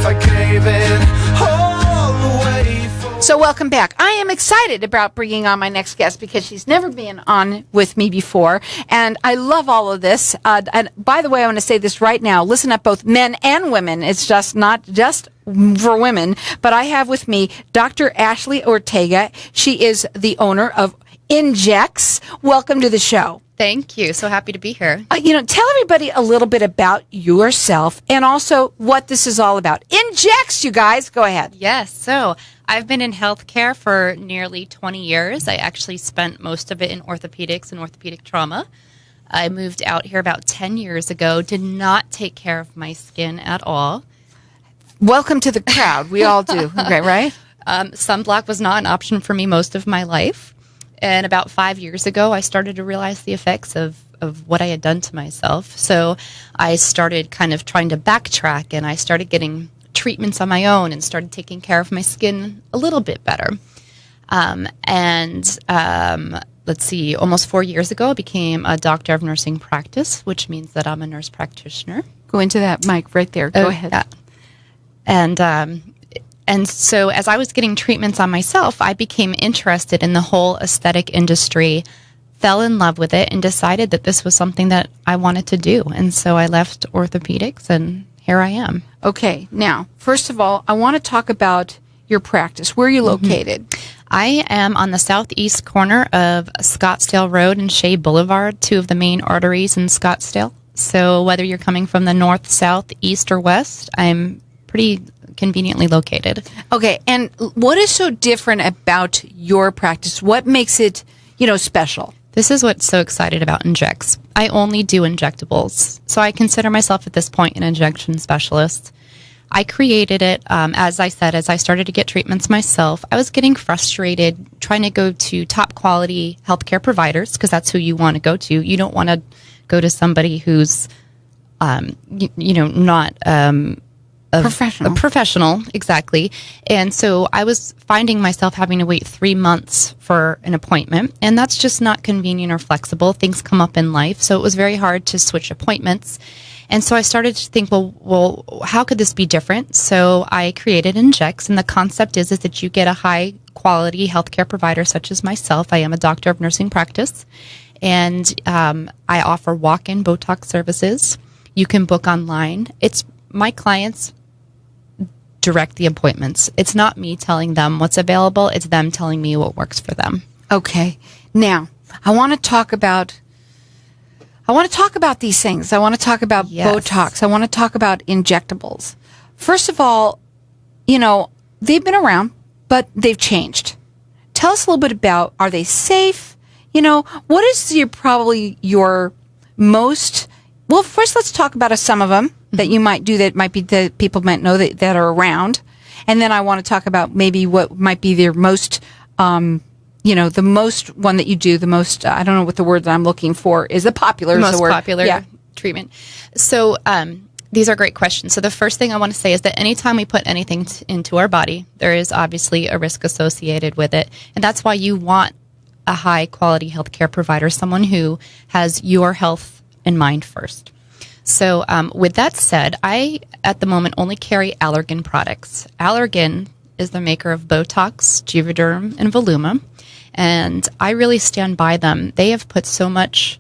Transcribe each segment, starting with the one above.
if I gave it all away for... So welcome back. I am excited about bringing on my next guest because she's never been on with me before, and I love all of this. And by the way, I want to say this right now. Listen up, both men and women. It's just not just for women, but I have with me Dr. Ashley Ortega. She is the owner of Injects. Welcome to the show. Thank you. So happy to be here. Tell everybody a little bit about yourself and also what this is all about. Injects, you guys. Go ahead. Yes. So I've been in healthcare for nearly 20 years. I actually spent most of it in orthopedics and orthopedic trauma. I moved out here about 10 years ago, did not take care of my skin at all. Welcome to the crowd. We all do, right? Sunblock was not an option for me most of my life. And about 5 years ago, I started to realize the effects of what I had done to myself. So I started kind of trying to backtrack, and I started getting treatments on my own and started taking care of my skin a little bit better. Let's see, almost 4 years ago, I became a doctor of nursing practice, which means that I'm a nurse practitioner. Go into that mic right there. Go ahead. Yeah. And so as I was getting treatments on myself, I became interested in the whole aesthetic industry, fell in love with it, and decided that this was something that I wanted to do. And so I left orthopedics, and here I am. Okay. Now, first of all, I want to talk about your practice. Where are you located? I am on the southeast corner of Scottsdale Road and Shea Boulevard, two of the main arteries in Scottsdale. So whether you're coming from the north, south, east, or west, I'm pretty conveniently located. Okay, and what is so different about your practice? What makes it, special? This is what's so excited about Injects. I only do injectables, so I consider myself at this point an injection specialist. I created it, as I said, as I started to get treatments myself. I was getting frustrated trying to go to top quality healthcare providers because that's who you want to go to. You don't want to go to somebody who's, not professional, exactly. And so I was finding myself having to wait 3 months for an appointment, and that's just not convenient or flexible. Things come up in life, so it was very hard to switch appointments. And so I started to think, well, how could this be different? So I created Injects, and the concept is that you get a high quality healthcare provider such as myself. I am a doctor of nursing practice, and I offer walk-in Botox services. You can book online. It's my clients direct the appointments. It's not me telling them what's available. It's them telling me what works for them. Okay. Now, I want to talk about these things. I want to talk about Botox. I want to talk about injectables. First of all, they've been around, but they've changed. Tell us a little bit about, are they safe? What is your most, well, first let's talk about some of them that you might do that might be that people might know that are around. And then I want to talk about maybe what might be their most, the most one that you do, the most, I don't know what the word that I'm looking for is, the popular is the word. Most popular treatment. So these are great questions. So the first thing I want to say is that anytime we put anything into our body, there is obviously a risk associated with it. And that's why you want a high quality healthcare provider, someone who has your health in mind first. So with that said, I, at the moment, only carry Allergan products. Allergan is the maker of Botox, Juvederm, and Voluma, and I really stand by them. They have put so much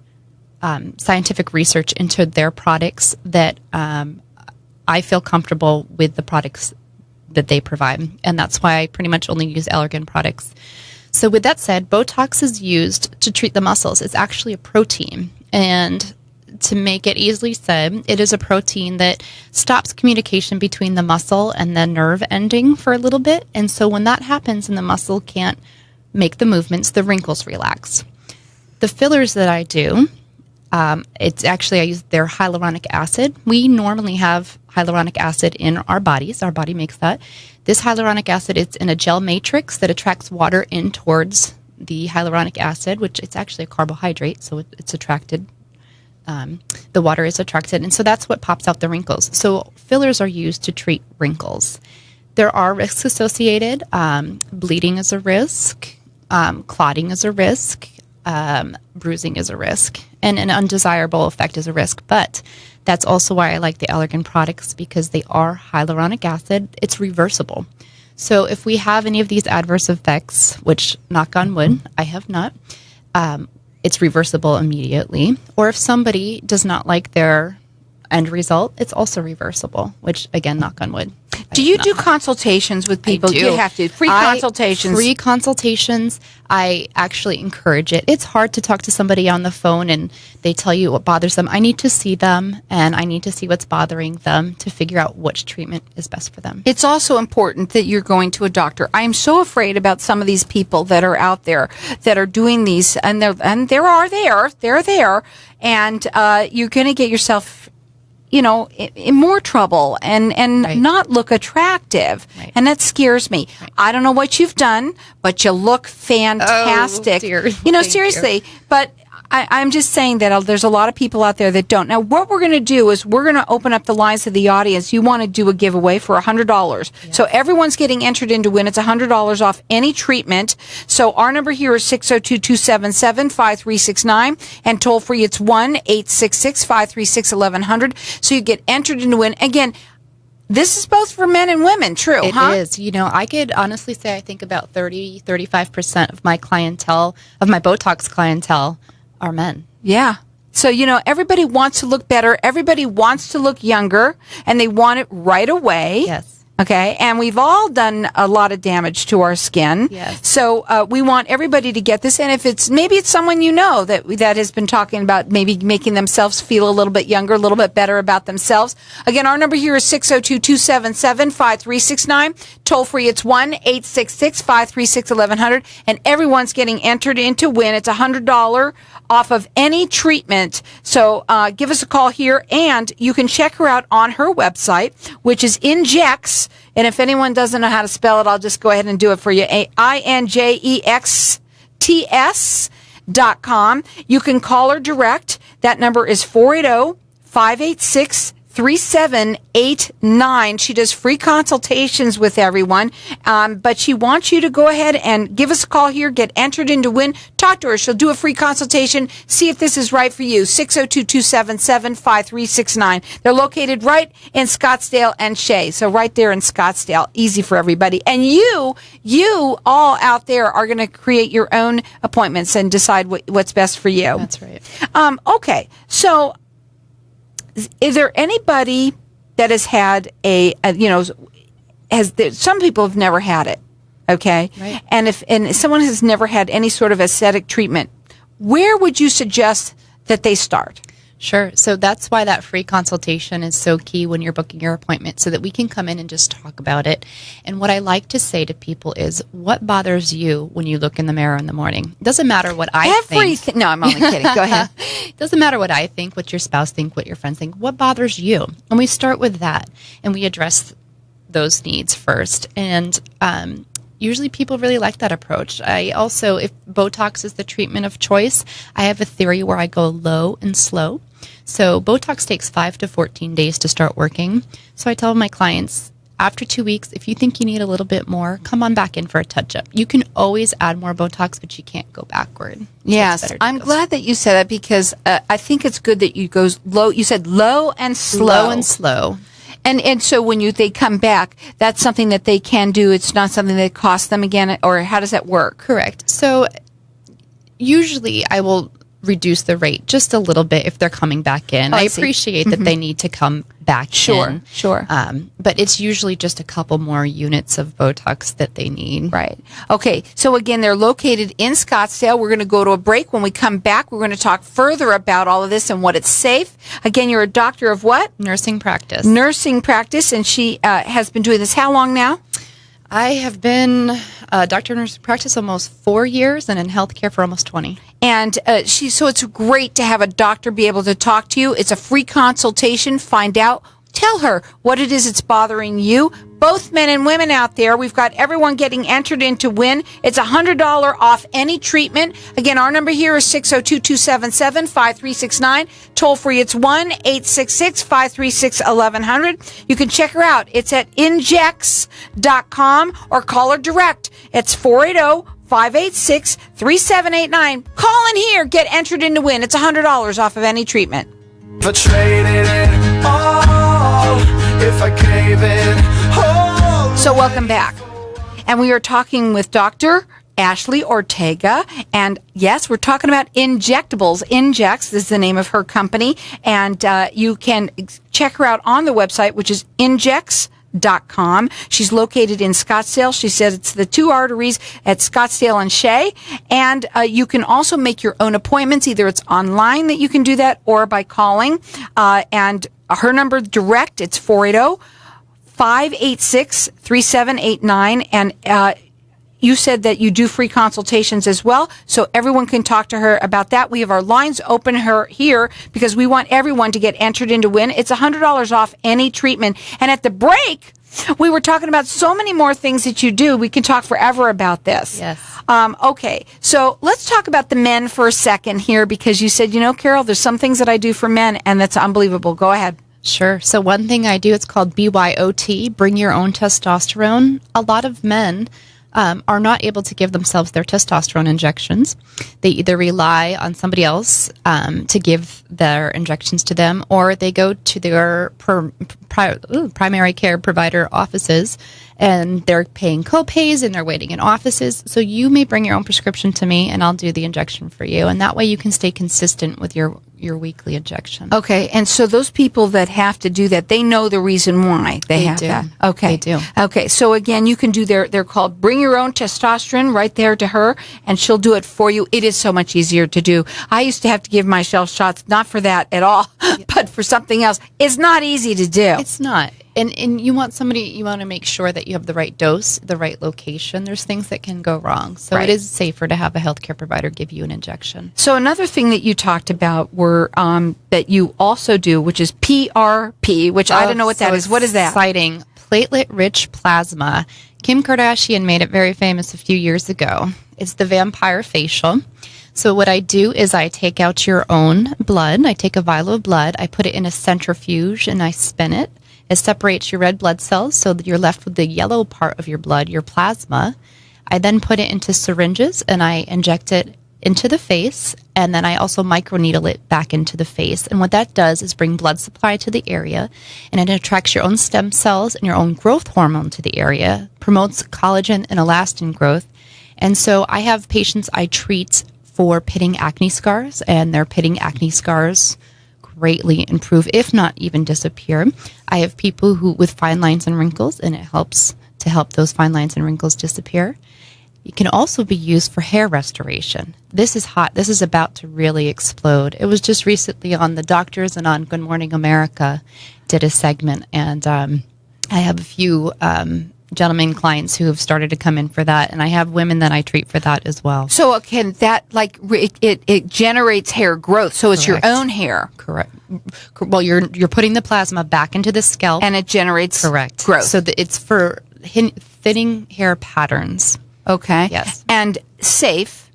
scientific research into their products that I feel comfortable with the products that they provide, and that's why I pretty much only use Allergan products. So with that said, Botox is used to treat the muscles. It's actually a protein, and to make it easily said, it is a protein that stops communication between the muscle and the nerve ending for a little bit. And so when that happens and the muscle can't make the movements, the wrinkles relax. The fillers that I do, it's actually, I use their hyaluronic acid. We normally have hyaluronic acid in our bodies. Our body makes that. This hyaluronic acid, it's in a gel matrix that attracts water in towards the hyaluronic acid, which it's actually a carbohydrate, so it's attracted. The water is attracted, and so that's what pops out the wrinkles. So fillers are used to treat wrinkles. There are risks associated. Bleeding is a risk. Clotting is a risk. Bruising is a risk. and an undesirable effect is a risk. But that's also why I like the Allergan products, because they are hyaluronic acid. It's reversible. So if we have any of these adverse effects, which, knock on wood, I have not, it's reversible immediately. Or if somebody does not like their end result, it's also reversible, which, again, knock on wood. Do you do consultations with people? I do. You have to. Free consultations. Free consultations. I actually encourage it. It's hard to talk to somebody on the phone and they tell you what bothers them. I need to see them and I need to see what's bothering them to figure out which treatment is best for them. It's also important that you're going to a doctor. I'm so afraid about some of these people that are out there that are doing these, and they're there, and you're going to get yourself, in more trouble and Right. not look attractive. Right. And that scares me. Right. I don't know what you've done, but you look fantastic. Oh, dear. Seriously. You. But I'm just saying that there's a lot of people out there that don't. Now, what we're going to do is we're going to open up the lines to the audience. You want to do a giveaway for $100. Yeah. So everyone's getting entered in to win. It's $100 off any treatment. So our number here is 602-277-5369. And toll free, it's 1-866-536-1100. So you get entered in to win. Again, this is both for men and women, true, It is. I could honestly say I think about 35% of my clientele, of my Botox clientele, are men. Yeah. So, everybody wants to look better. Everybody wants to look younger, and they want it right away. Yes. Okay. And we've all done a lot of damage to our skin. Yes. So, we want everybody to get this. And if maybe it's someone that has been talking about maybe making themselves feel a little bit younger, a little bit better about themselves. Again, our number here is 602-277-5369. Toll free, it's 1-866-536-1100. And everyone's getting entered in to win. It's $100 off of any treatment. So, give us a call here, and you can check her out on her website, which is Injects. And if anyone doesn't know how to spell it, I'll just go ahead and do it for you. INJEXTS.com. You can call her direct. That number is 480-586-3789. She does free consultations with everyone. But she wants you to go ahead and give us a call here, get entered in to win. Talk to her. She'll do a free consultation. See if this is right for you. 602-277-5369. They're located right in Scottsdale and Shea. So right there in Scottsdale. Easy for everybody. And you all out there are going to create your own appointments and decide what's best for you. That's right. Okay. So, is there anybody that has had some people have never had it, okay? Right. And if someone has never had any sort of aesthetic treatment, where would you suggest that they start? Sure. So that's why that free consultation is so key when you're booking your appointment, so that we can come in and just talk about it. And what I like to say to people is, what bothers you when you look in the mirror in the morning? It doesn't matter what I think. No, I'm only kidding. Go ahead. It doesn't matter what I think, what your spouse think, what your friends think. What bothers you? And we start with that, and we address those needs first. And usually people really like that approach. I also, if Botox is the treatment of choice, I have a theory where I go low and slow. So Botox takes 5 to 14 days to start working. So I tell my clients, after 2 weeks, if you think you need a little bit more, come on back in for a touch-up. You can always add more Botox, but you can't go backward. Yes, I'm glad that you said that, because I think it's good that you go low. You said low and slow. Low and slow. And so when they come back, that's something that they can do. It's not something that costs them again, or how does that work? Correct. So usually I will reduce the rate just a little bit if they're coming back in. I appreciate that they need to come back in. Sure. But it's usually just a couple more units of Botox that they need. Right. Okay. So again, they're located in Scottsdale. We're going to go to a break. When we come back, we're going to talk further about all of this and what it's safe. Again, you're a doctor of what? Nursing practice. Nursing practice. And she has been doing this how long now? I have been a doctor of nursing practice almost 4 years, and in healthcare for almost 20. And so it's great to have a doctor be able to talk to you. It's a free consultation. Find out. Tell her what it is that's bothering you. Both men and women out there, we've got everyone getting entered in to win. It's $100 off any treatment. Again, our number here is 602-277-5369. Toll free, it's 1-866-536-1100. You can check her out. It's at Injects.com, or call her direct. It's 480 480-586-3789. Call in here. Get entered in to win. It's $100 off of any treatment. If I traded it all, if I gave it all. So welcome back. And we are talking with Dr. Ashley Ortega. And yes, we're talking about injectables. Injects is the name of her company. And you can check her out on the website, which is Injects.com. She's located in Scottsdale. She says it's the 2 arteries at Scottsdale and Shea. And you can also make your own appointments. Either it's online that you can do that or by calling. And her number direct, it's 480-586-3789. And you said that you do free consultations as well, so everyone can talk to her about that. We have our lines open here because we want everyone to get entered in to win. It's $100 off any treatment. And at the break, we were talking about so many more things that you do. We can talk forever about this. Yes. Okay, so let's talk about the men for a second here because you said, Carol, there's some things that I do for men, and that's unbelievable. Go ahead. Sure. So one thing I do, it's called BYOT, bring your own testosterone. A lot of men are not able to give themselves their testosterone injections. They either rely on somebody else to give their injections to them, or they go to their primary care provider offices, and they're paying co-pays and they're waiting in offices. So you may bring your own prescription to me, and I'll do the injection for you. And that way you can stay consistent with your weekly injection. Okay, and so those people that have to do that, they know the reason why they have do. that. Okay, They do. Okay, so again, you can do they're called Bring Your Own Testosterone right there to her, and she'll do it for you. It is so much easier to do. I used to have to give myself shots, not for that at all, but for something else. It's not easy to do. It's not. And you want to make sure that you have the right dose, the right location. There's things that can go wrong. So Right. It is safer to have a healthcare provider give you an injection. So another thing that you talked about were that you also do, which is PRP, which I don't know what that is. What is that? Exciting. Platelet-rich plasma. Kim Kardashian made it very famous a few years ago. It's the vampire facial. So what I do is I take out your own blood. I take a vial of blood. I put it in a centrifuge and I spin it. It separates your red blood cells so that you're left with the yellow part of your blood, your plasma. I then put it into syringes and I inject it into the face, and then I also microneedle it back into the face. And what that does is bring blood supply to the area, and it attracts your own stem cells and your own growth hormone to the area, promotes collagen and elastin growth. And so I have patients I treat for pitting acne scars, and their pitting acne scars greatly improve, if not even disappear. I have people who with fine lines and wrinkles, and it helps to help those fine lines and wrinkles disappear. It can also be used for hair restoration. This is hot. This is about to really explode. It was just recently on The Doctors and on Good Morning America did a segment, and I have a few gentlemen clients who have started to come in for that, and I have women that I treat for that as well. So can that it generates hair growth? So it's Correct. your own hair. Correct. Well, you're putting the plasma back into the scalp, And it generates correct growth. So it's for thinning hair patterns. Okay. Yes. And safe.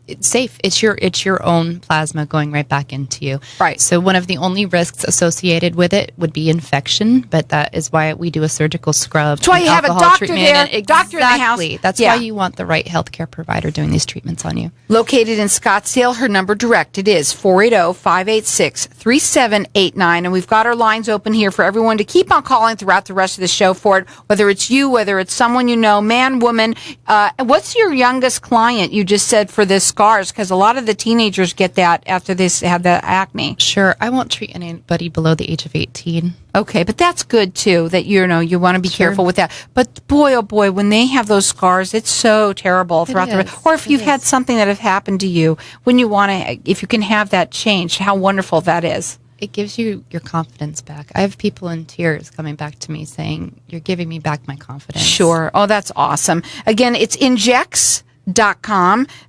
It's safe. It's your own plasma going right back into you. Right. So one of the only risks associated with it would be infection, but that is why we do a surgical scrub. That's why and you have a alcohol doctor treatment, there, and doctor in the house. Exactly. That's Yeah. why you want the right healthcare provider doing these treatments on you. Located in Scottsdale, her number directed is 480-586-3789. And we've got our lines open here for everyone to keep on calling throughout the rest of the show for it, whether it's you, whether it's someone you know, man, woman. What's your youngest client you just said for the scars? Because a lot of the teenagers get that after they have the acne. Sure. I won't treat anybody below the age of 18. Okay, but that's good too, that you want to be Sure. careful with that. But boy, oh boy, when they have those scars, it's so terrible throughout the is. or if It you've is. had something that have happened to you, when you want to, if you can have that changed, how wonderful that is. It gives you your confidence back. I have people in tears coming back to me saying, "You're giving me back my confidence." Sure. Oh, that's awesome. Again, it's Injects.com.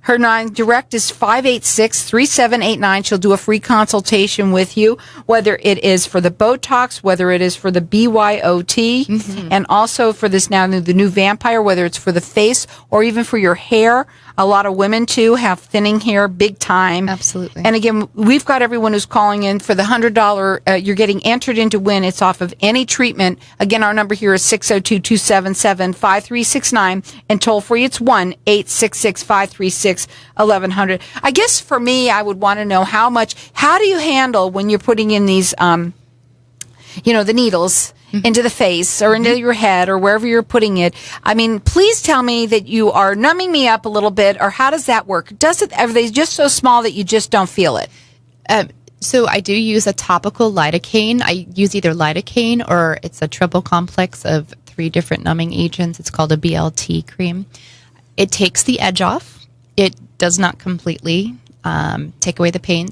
Her line direct is 586-3789. She'll do a free consultation with you, whether it is for the Botox, whether it is for the BYOT, and also for this now the new vampire, whether it's for the face or even for your hair. A lot of women, too, have thinning hair big time. Absolutely. And again, we've got everyone who's calling in for the $100. You're getting entered into win. It's off of any treatment. Again, our number here is 602-277-5369. And toll free, it's 1-866-536-1100. I guess for me, I would want to know how do you handle when you're putting in these, the needles into the face or into your head or wherever you're putting it. I mean, please tell me that you are numbing me up a little bit, or how does that work? Are they just so small that you just don't feel it? So I do use a topical lidocaine. I use either lidocaine or it's a triple complex of 3 different numbing agents. It's called a BLT cream. It takes the edge off. It does not completely take away the pain.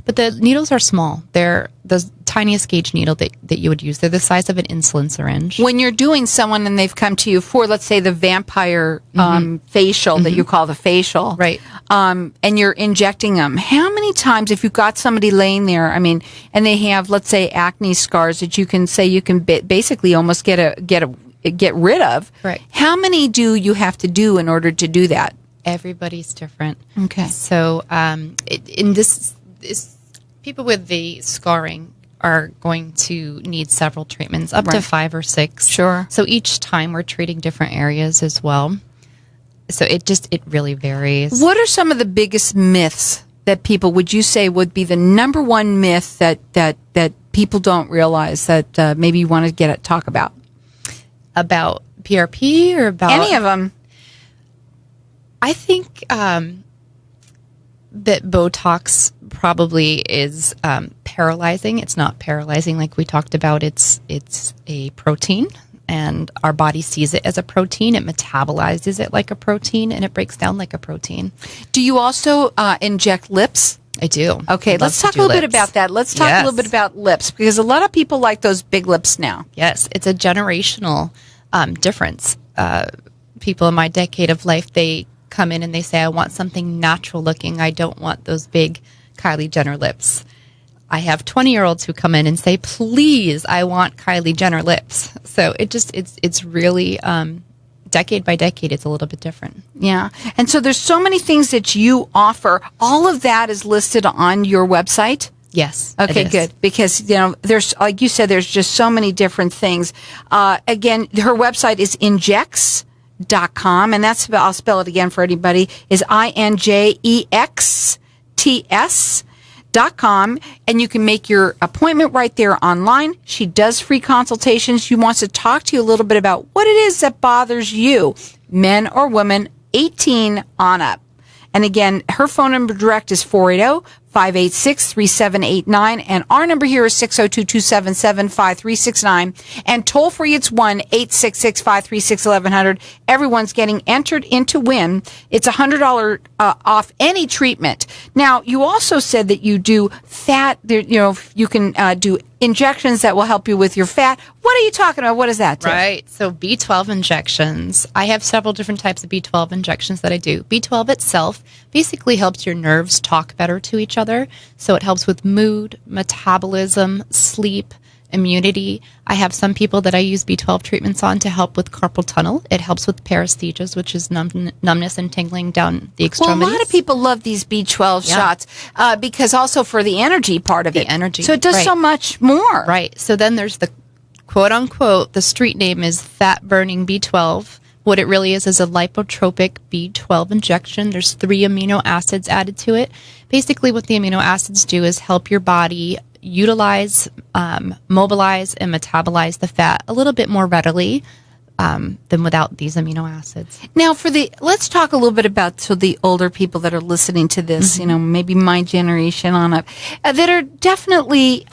But the needles are small. They're the tiniest gauge needle that you would use. They're the size of an insulin syringe. When you're doing someone and they've come to you for, let's say, the vampire facial that you call the facial, right? And you're injecting them, how many times, if you've got somebody laying there, I mean, and they have, let's say, acne scars that you can basically almost get rid of. Right. How many do you have to do in order to do that? Everybody's different. Okay. So in this people with the scarring are going to need several treatments, up to 5 or 6. Sure. So each time we're treating different areas as well. So it really varies. What are some of the biggest myths that people, would you say, would be the number one myth that people don't realize that maybe you want to talk about? About PRP or about any of them? I think that Botox probably is paralyzing. It's not paralyzing like we talked about. It's a protein, and our body sees it as a protein. It metabolizes it like a protein, and it breaks down like a protein. Do you also inject lips? I do. Okay, let's talk a little bit about that. Let's talk a little bit about lips, because a lot of people like those big lips now. Yes, it's a generational difference. People in my decade of life, they come in and they say, I want something natural looking. I don't want those big Kylie Jenner lips. I have 20-year-olds who come in and say, please, I want Kylie Jenner lips. So it's really, decade by decade, it's a little bit different. Yeah. And so there's so many things that you offer. All of that is listed on your website? Yes. Okay, good. Because, there's, like you said, there's just so many different things. Again, her website is Injects.com, and I'll spell it again for anybody, is INJEXTS.com, and you can make your appointment right there online. She does free consultations. She wants to talk to you a little bit about what it is that bothers you, men or women, 18 on up. And again, her phone number direct is 480-586-3789. And our number here is 602-277-5369. And toll free, it's 1-866-536-1100. Everyone's getting entered into win. It's $100 off any treatment. Now, you also said that you do fat, you can do injections that will help you with your fat. What are you talking about? What is that, Tiff? Right. So B12 injections. I have several different types of B12 injections that I do. B12 itself basically helps your nerves talk better to each other. So it helps with mood, metabolism, sleep, immunity. I have some people that I use B12 treatments on to help with carpal tunnel. It helps with paresthesias, which is numbness and tingling down the extremities. Well, a lot of people love these B12 shots because also for the energy part of it. The energy. So it does so much more. Right. So then there's the quote unquote, the street name is fat burning B12. What it really is a lipotropic B12 injection. There's 3 amino acids added to it. Basically what the amino acids do is help your body utilize, mobilize, and metabolize the fat a little bit more readily than without these amino acids. Now, let's talk a little bit about the older people that are listening to this. Maybe my generation on up, that are definitely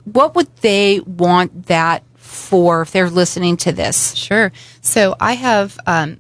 what would they want that for if they're listening to this? Sure. So I have a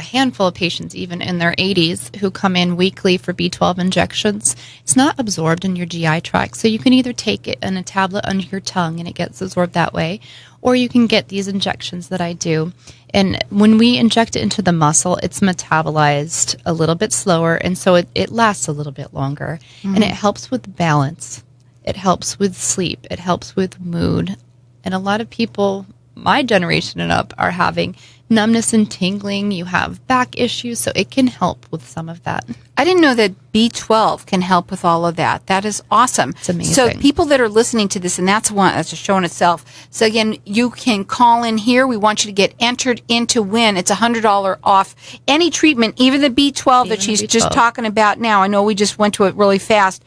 handful of patients, even in their 80s, who come in weekly for B12 injections. It's not absorbed in your GI tract, so you can either take it in a tablet under your tongue and it gets absorbed that way, or you can get these injections that I do. And when we inject it into the muscle, it's metabolized a little bit slower, and so it lasts a little bit longer. And it helps with balance. It helps with sleep. It helps with mood. And a lot of people, my generation and up, are having numbness and tingling, you have back issues, so it can help with some of that. I didn't know that B12 can help with all of that. That is awesome. It's amazing. So people that are listening to this, and that's a show in itself. So again, you can call in here. We want you to get entered in to win. It's $100 off any treatment, even the B12 that she's just talking about now. I know we just went to it really fast.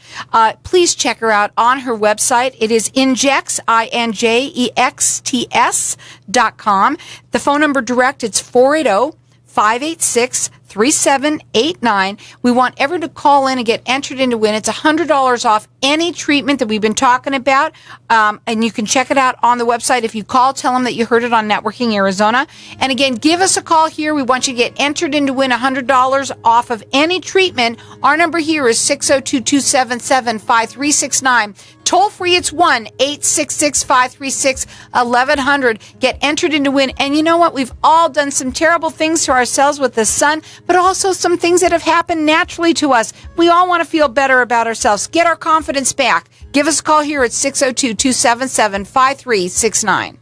Please check her out on her website. It is Injects, INJEXTS.com. The phone number direct, it's 480-586-3789. We want everyone to call in and get entered in to win. It's $100 off any treatment that we've been talking about. And you can check it out on the website. If you call, tell them that you heard it on Networking Arizona. And again, give us a call here. We want you to get entered in to win $100 off of any treatment. Our number here is 602-277-5369. Toll free, it's 1-866-536-1100. Get entered in to win. And you know what? We've all done some terrible things to ourselves with the sun, but also some things that have happened naturally to us. We all want to feel better about ourselves. Get our confidence back. Give us a call here at 602-277-5369.